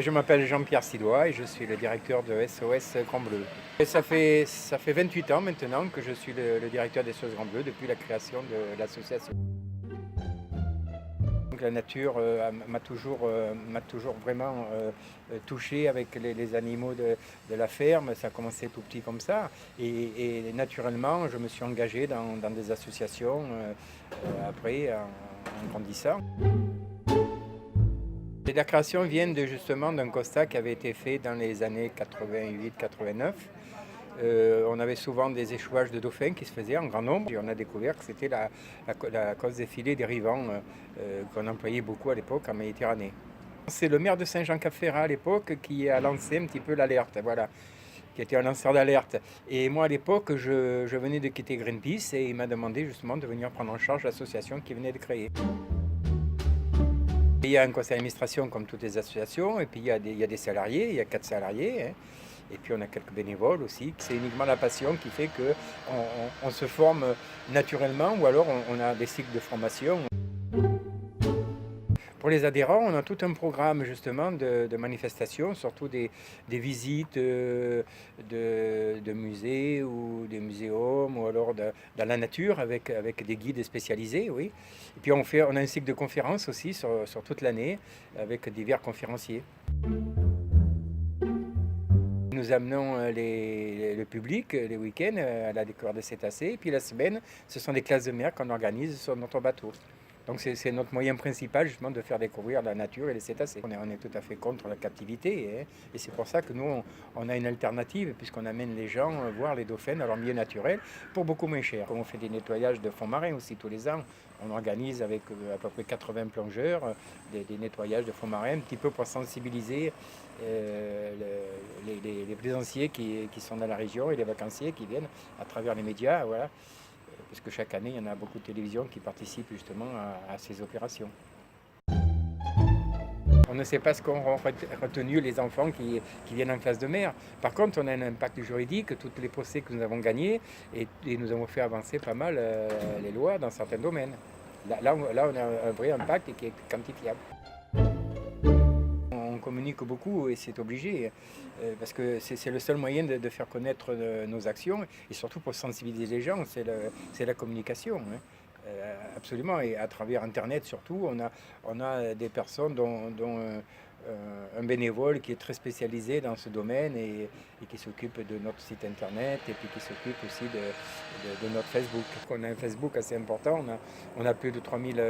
Je m'appelle Jean-Pierre Sidois et je suis le directeur de SOS Grand Bleu. Et ça fait 28 ans maintenant que je suis le directeur des SOS Grand Bleu depuis la création de l'association. Donc la nature m'a toujours vraiment touché avec les animaux de la ferme. Ça a commencé tout petit comme ça. Et naturellement, je me suis engagé dans des associations après en grandissant. Et la création vient justement d'un constat qui avait été fait dans les années 88-89. On avait souvent des échouages de dauphins qui se faisaient en grand nombre et on a découvert que c'était la cause des filets dérivants qu'on employait beaucoup à l'époque en Méditerranée. C'est le maire de Saint-Jean-Cap-Ferrat à l'époque qui a lancé un petit peu l'alerte, voilà, qui était un lanceur d'alerte. Et moi à l'époque, je venais de quitter Greenpeace et il m'a demandé justement de venir prendre en charge l'association qu'il venait de créer. Il y a un conseil d'administration comme toutes les associations, et puis il y a des salariés, il y a 4 salariés, hein, et puis on a quelques bénévoles aussi. C'est uniquement la passion qui fait qu'on se forme naturellement, ou alors on a des cycles de formation. Pour les adhérents, on a tout un programme justement de manifestations, surtout des visites de musées ou des muséums, ou alors dans la nature avec des guides spécialisés, oui. Et puis on a un cycle de conférences aussi sur toute l'année avec divers conférenciers. Nous amenons le public les week-ends à la découverte des cétacés, et puis la semaine, ce sont des classes de mer qu'on organise sur notre bateau. Donc c'est notre moyen principal justement de faire découvrir la nature et les cétacés. On est tout à fait contre la captivité, hein, et c'est pour ça que nous on a une alternative puisqu'on amène les gens voir les dauphins dans leur milieu naturel pour beaucoup moins cher. On fait des nettoyages de fonds marins aussi tous les ans. On organise avec à peu près 80 plongeurs des nettoyages de fonds marins un petit peu pour sensibiliser les plaisanciers qui sont dans la région et les vacanciers qui viennent à travers les médias, voilà. Parce que chaque année, il y en a beaucoup de télévisions qui participent justement à ces opérations. On ne sait pas ce qu'ont retenu les enfants qui viennent en classe de mer. Par contre, on a un impact juridique, tous les procès que nous avons gagnés, et nous avons fait avancer pas mal les lois dans certains domaines. Là, on a un vrai impact qui est quantifiable. On communique beaucoup et c'est obligé, parce que c'est le seul moyen de faire connaître nos actions et surtout pour sensibiliser les gens, c'est la communication, hein. Absolument, et à travers Internet surtout, on a des personnes dont un bénévole qui est très spécialisé dans ce domaine et qui s'occupe de notre site Internet et puis qui s'occupe aussi de notre Facebook. On a un Facebook assez important, on a plus de 3000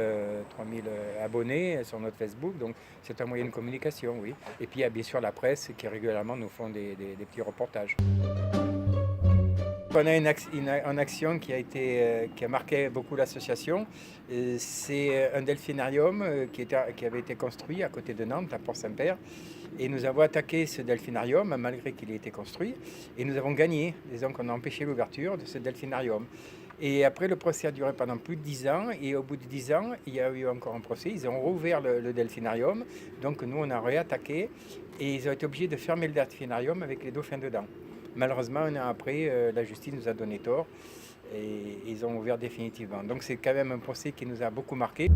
abonnés sur notre Facebook, donc c'est un moyen de communication, oui. Et puis il y a bien sûr la presse qui régulièrement nous font des petits reportages. On a une action qui a marqué beaucoup l'association. C'est un delphinarium qui avait été construit à côté de Nantes, à Port-Saint-Père. Et nous avons attaqué ce delphinarium malgré qu'il ait été construit. Et nous avons gagné. Disons qu'on a empêché l'ouverture de ce delphinarium. Et après, le procès a duré pendant plus de 10 ans. Et au bout de 10 ans, il y a eu encore un procès. Ils ont rouvert le delphinarium. Donc nous, on a réattaqué. Et ils ont été obligés de fermer le delphinarium avec les dauphins dedans. Malheureusement, un an après, la justice nous a donné tort et ils ont ouvert définitivement. Donc c'est quand même un procès qui nous a beaucoup marqué.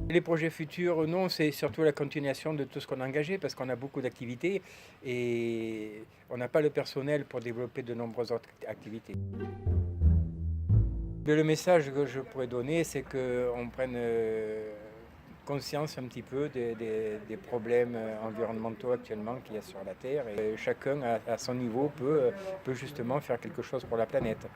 Les projets futurs, non, c'est surtout la continuation de tout ce qu'on a engagé parce qu'on a beaucoup d'activités et on n'a pas le personnel pour développer de nombreuses autres activités. Le message que je pourrais donner, c'est qu'on prenne conscience un petit peu des problèmes environnementaux actuellement qu'il y a sur la Terre. Et chacun, à son niveau, peut justement faire quelque chose pour la planète.